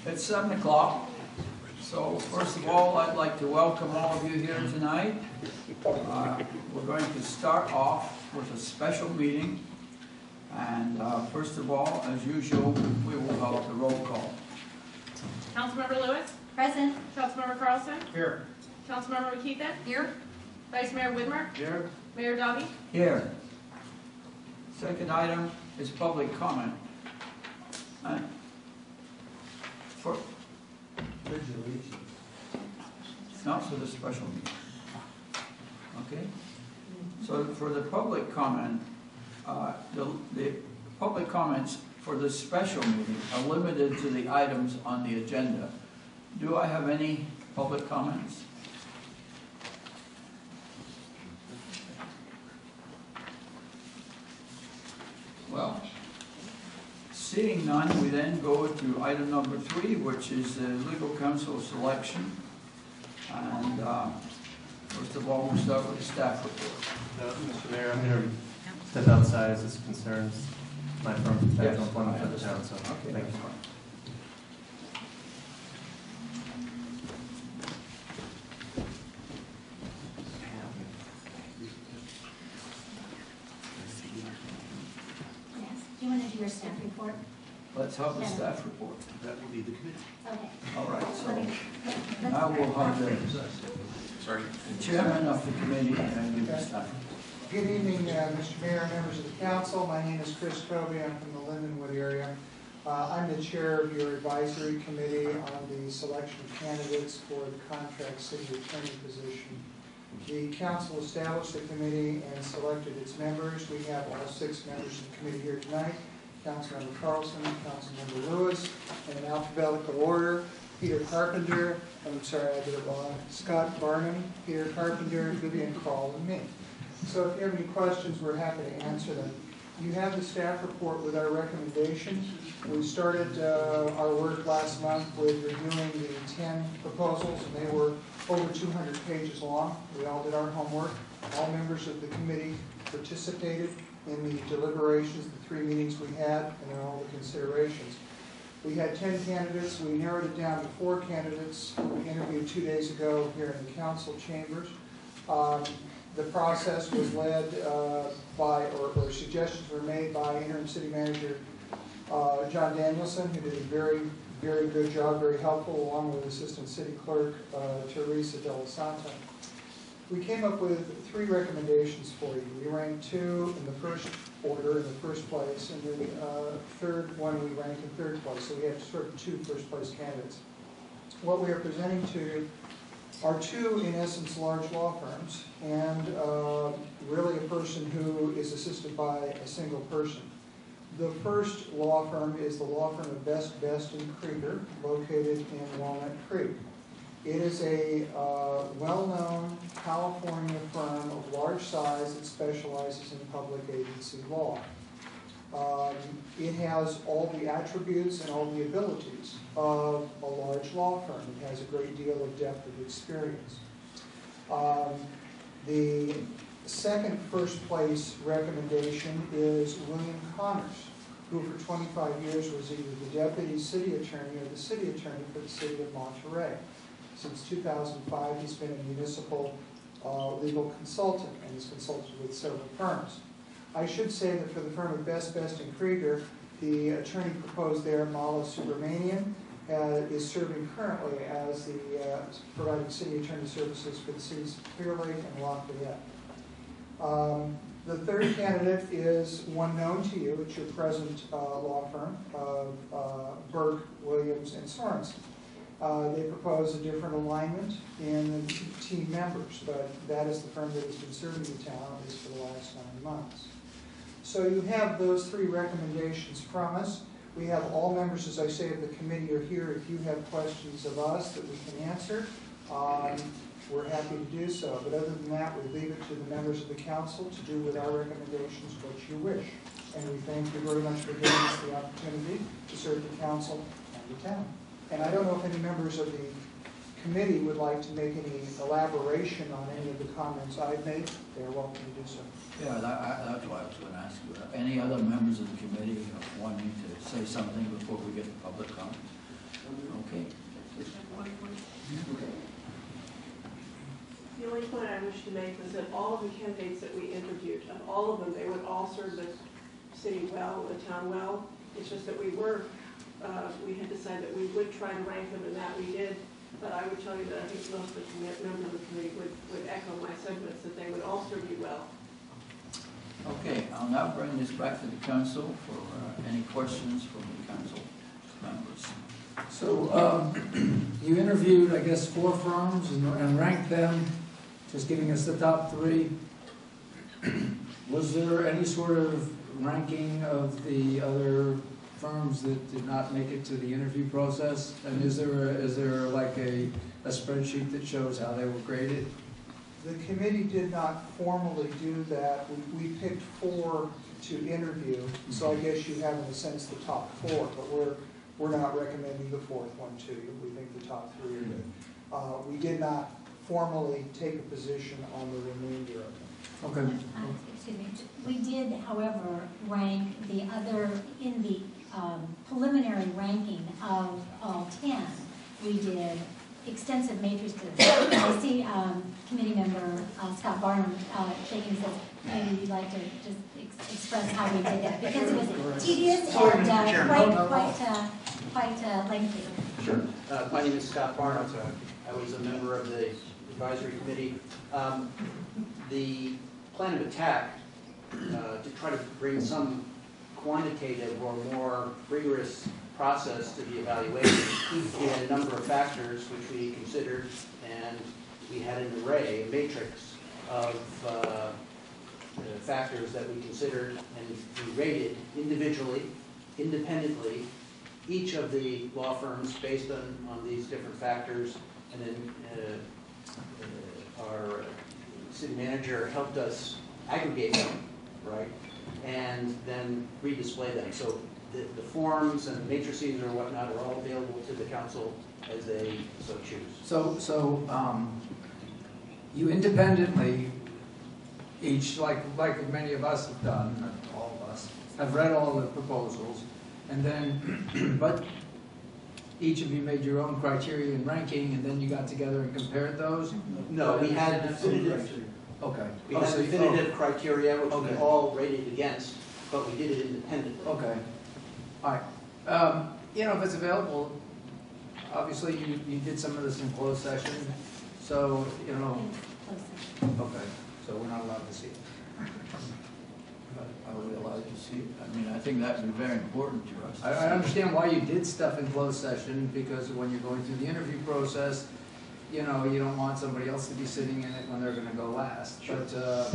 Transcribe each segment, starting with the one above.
It's 7 o'clock. So first of all, I'd like to welcome all of you here tonight. We're going to start off with a special meeting. And first of all, as usual, we will have the roll call. Councilmember Lewis? Present. Councilmember Carlson? Here. Councilmember Makita? Here. Vice Mayor Widmer? Here. Mayor Dobby? Here. Second item is public comment. And for not for the special meeting. Okay? So for the public comment, the public comments for this special meeting are limited to the items on the agenda. Do I have any public comments? Well, seeing none, we then go to item number 3, which is the legal counsel selection. And first of all, we'll start with the staff report. Mr. Mayor, I'm going to step outside as this concerns my firm's potential employment for the town. So, okay, thank you. Do you want to do your staff report? Let's have the staff report. That will be the committee. Okay. All right, so Let's now we'll have the chairman of the committee and give the staff. Good evening, Mr. Mayor, members of the council. My name is Chris Covey. I'm from the Lindenwood area. I'm the chair of your advisory committee on the selection of candidates for the contract city attorney position. The council established the committee and selected its members. We have all 6 members of the committee here tonight. Councilmember Carlson, Councilmember Lewis, in alphabetical order. Peter Carpenter, I'm sorry I did it wrong, Scott Barnum, Peter Carpenter, Vivian Krall, and me. So if you have any questions, we're happy to answer them. You have the staff report with our recommendations. We started our work last month with reviewing the 10 proposals, and they were over 200 pages long. We all did our homework. All members of the committee participated in the deliberations, the 3 meetings we had, and in all the considerations. We had 10 candidates. We narrowed it down to 4 candidates who we interviewed 2 days ago here in the council chambers. The process was led by, or suggestions were made by interim city manager John Danielson, who did a very, very good job, very helpful, along with assistant city clerk Teresa Del Santa. We came up with 3 recommendations for you. We ranked 2 in the first order, in the first place, and the third one we ranked in 3rd place. So we have sort of 2 first-place candidates. What we are presenting to you are 2, in essence, large law firms, and really a person who is assisted by a single person. The first law firm is the law firm of Best & Krieger, located in Walnut Creek. It is a well-known California firm of large size that specializes in public agency law. It has all the attributes and all the abilities of a large law firm. It has a great deal of depth of experience. The second first place recommendation is William Connors, who for 25 years was either the deputy city attorney or the city attorney for the city of Monterey. Since 2005, he's been a municipal legal consultant and has consulted with several firms. I should say that for the firm of Best & Krieger, the attorney proposed there, Mala Subramanian, is serving currently as the providing city attorney services for the cities of Clear Lake and Lafayette. The third candidate is one known to you. It's your present law firm of Burke, Williams, and Sorensen. They propose a different alignment in the team members, but that is the firm that has been serving the town at least for the last 9 months. So you have those 3 recommendations from us. We have all members, as I say, of the committee are here. If you have questions of us that we can answer, we're happy to do so. But other than that, we leave it to the members of the council to do with our recommendations what you wish. And we thank you very much for giving us the opportunity to serve the council and the town. And I don't know if any members of the committee would like to make any elaboration on any of the comments I've made. They are welcome to do so. Yeah, that's why I was going to ask you. Any other members of the committee wanting to say something before we get to public comment? wish to make was that all of the candidates that we interviewed, of all of them, they would all serve the city well, the town well. It's just that we had decided that we would try to rank them, and that we did. But I would tell you that I think most of the members of the committee would echo my sentiments that they would all serve you well. Okay, I'll now bring this back to the council for any questions from the council members. So you interviewed, I guess, 4 firms and ranked them, just giving us the top 3. Was there any sort of ranking of the other firms that did not make it to the interview process? And is there like a spreadsheet that shows how they were graded? The committee did not formally do that. We picked 4 to interview, so I guess you have in a sense the top 4, but we're not recommending the 4th one to you. We think the top 3 are good. We did not formally take a position on the remainder of them. Okay. Excuse me. We did, however, rank the other, in the preliminary ranking of all 10, we did extensive matrices. I see committee member Scott Barnum shaking his head. Maybe you'd like to just express how we did that, because it was tedious and quite lengthy. Sure. My name is Scott Barnum. I was a member of the advisory committee. The plan of attack to try to bring some quantitative or more rigorous process to the evaluation, we had a number of factors which we considered, and we had an array, a matrix of factors that we considered, and we rated individually, independently, each of the law firms based on these different factors, and then our city manager helped us aggregate them, right, and then redisplay them. So the forms and matrices or whatnot are all available to the council as they so choose. So you independently, each, like many of us have done, all of us, have read all the proposals, and then, but each of you made your own criteria and ranking, and then you got together and compared those? No, we had definitive. Okay. We had definitive criteria which we all rated against, but we did it independently. Okay. All right. You know, if it's available, obviously you did some of this in closed session, so, you know, okay, so we're not allowed to see it. Are we allowed to see it? I mean, I think that would be very important to us. I understand why you did stuff in closed session, because when you're going through the interview process, you know, you don't want somebody else to be sitting in it when they're gonna go last. Sure. But,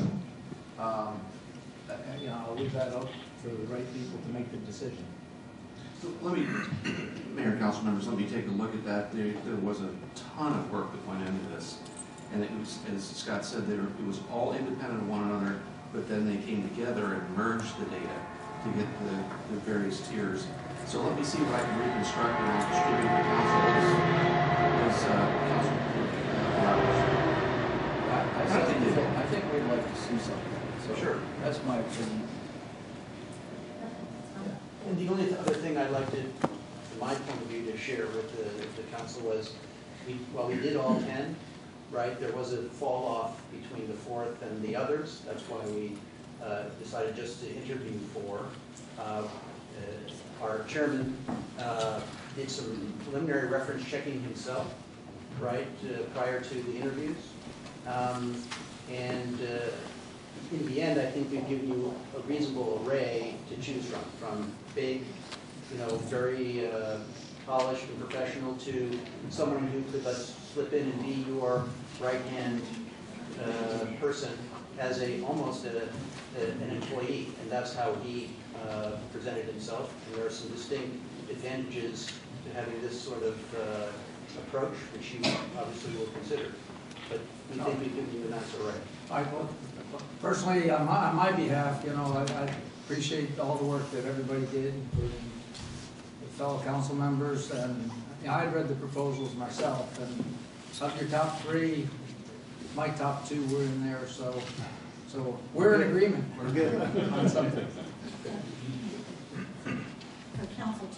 you know, I'll leave that up for the right people to make the decision. So let me, Mayor and council members, let me take a look at that. There was a ton of work that went into this. And it was, as Scott said, it was all independent of one another, but then they came together and merged the data to get the various tiers. So let me see if I can reconstruct and I'll distribute the council as council allows. I think we'd like to see something. So Sure. That's my opinion. And the only other thing I'd like to, from my point of view, to share with the council was, while we did all 10, right, there was a fall off between the 4th and the others. That's why we decided just to interview 4. Our chairman did some preliminary reference checking himself, right, prior to the interviews. In the end, I think we've given you a reasonable array to choose from big, you know, very polished and professional, to someone who could slip in and be your right-hand person as almost an employee, and that's how he presented himself. And there are some distinct advantages to having this sort of approach, which you obviously will consider. But we think we've given you a nice array. Personally, on my behalf, you know, I appreciate all the work that everybody did, including the fellow council members, and you know, I read the proposals myself, and of your top 3, my top 2 were in there, so we're in agreement. We're good on something. For council